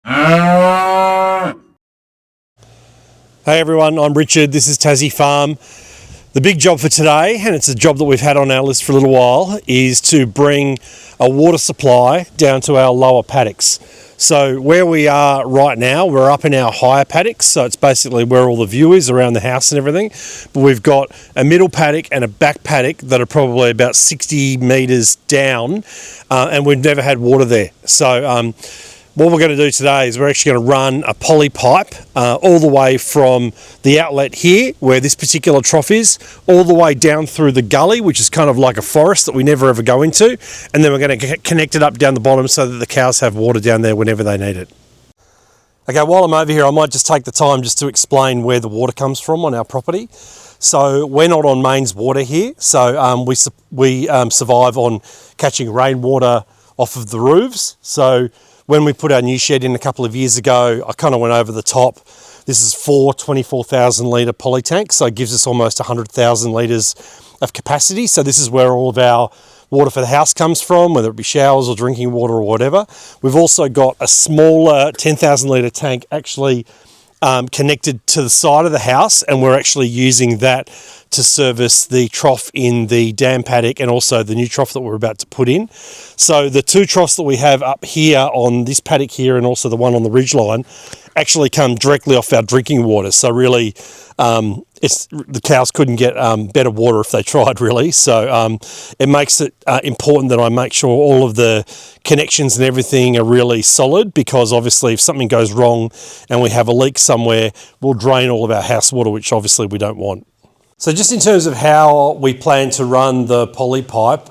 Hey everyone, I'm Richard, this is Tassie Farm. The big job for today, and it's a job that we've had on our list for a little while, is to bring a water supply down to our lower paddocks. So where we are right now, we're up in our higher paddocks, so it's basically where all the view is around the house and everything. But we've got a middle paddock and a back paddock that are probably about 60 metres down, and we've never had water there. So what we're going to do today is we're actually going to run a poly pipe all the way from the outlet here, where this particular trough is, all the way down through the gully, which is kind of like a forest that we never ever go into, and then we're going to connect it up down the bottom so that the cows have water down there whenever they need it. Okay, while I'm over here, I might just take the time just to explain where the water comes from on our property. So we're not on mains water here, so we survive on catching rainwater off of the roofs. So when we put our new shed in a couple of years ago, I kind of went over the top. This is 4 24,000 litre poly tanks, so it gives us almost 100,000 litres of capacity. So this is where all of our water for the house comes from, whether it be showers or drinking water or whatever. We've also got a smaller 10,000 litre tank actually connected to the side of the house, and we're actually using that to service the trough in the dam paddock and also the new trough that we're about to put in. So the two troughs that we have up here on this paddock here and also the one on the ridgeline actually come directly off our drinking water. So really the cows couldn't get better water if they tried, really. So it makes it important that I make sure all of the connections and everything are really solid, because obviously if something goes wrong and we have a leak somewhere, we'll drain all of our house water, which obviously we don't want. So just in terms of how we plan to run the poly pipe,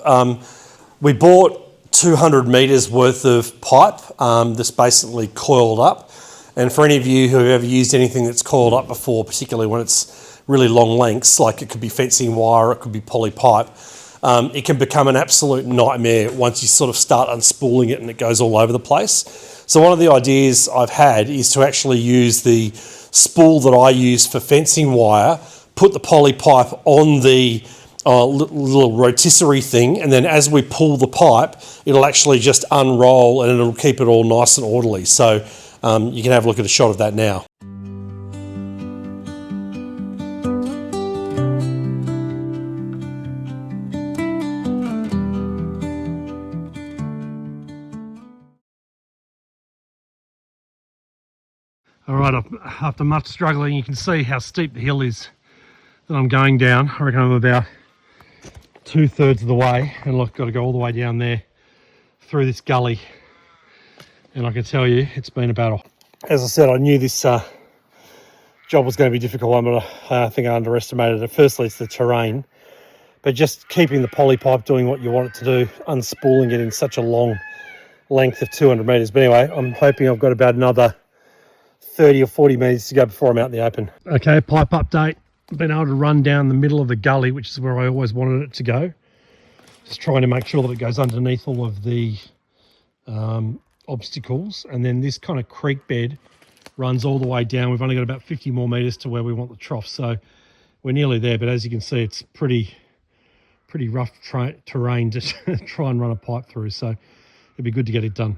we bought 200 metres worth of pipe that's basically coiled up. And for any of you who have ever used anything that's coiled up before, particularly when it's really long lengths, like it could be fencing wire, it could be poly pipe, it can become an absolute nightmare once you sort of start unspooling it and it goes all over the place. So one of the ideas I've had is to actually use the spool that I use for fencing wire, put the poly pipe on the little rotisserie thing, and then as we pull the pipe, it'll actually just unroll and it'll keep it all nice and orderly. So you can have a look at a shot of that now. All right, after much struggling, you can see how steep the hill is that I'm going down. I reckon I'm about 2/3 of the way, and look, got to go all the way down there through this gully. And I can tell you, it's been a battle. As I said, I knew this job was going to be a difficult one, but I think I underestimated it. Firstly, it's the terrain, but just keeping the poly pipe doing what you want it to do, unspooling it in such a long length of 200 metres. But anyway, I'm hoping I've got about another 30 or 40 metres to go before I'm out in the open. Okay, pipe update. Been able to run down the middle of the gully, which is where I always wanted it to go. Just trying to make sure that it goes underneath all of the obstacles. And then this kind of creek bed runs all the way down. We've only got about 50 more metres to where we want the trough. So we're nearly there, but as you can see, it's pretty rough terrain to try and run a pipe through. So it'd be good to get it done.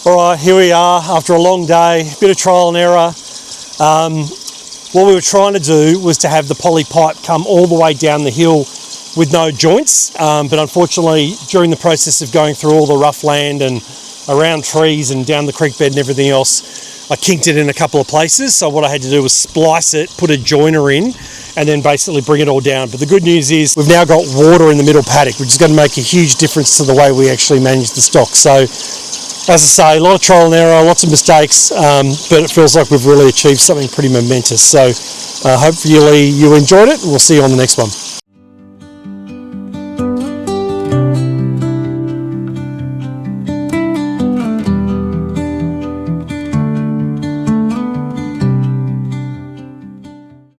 All right, here we are after a long day, bit of trial and error. What we were trying to do was to have the poly pipe come all the way down the hill with no joints, but unfortunately during the process of going through all the rough land and around trees and down the creek bed and everything else, I kinked it in a couple of places. So what I had to do was splice it, put a joiner in, and then basically bring it all down. But the good news is we've now got water in the middle paddock, which is going to make a huge difference to the way we actually manage the stock. So as I say, a lot of trial and error, lots of mistakes, but it feels like we've really achieved something pretty momentous. So hopefully you enjoyed it, and we'll see you on the next one.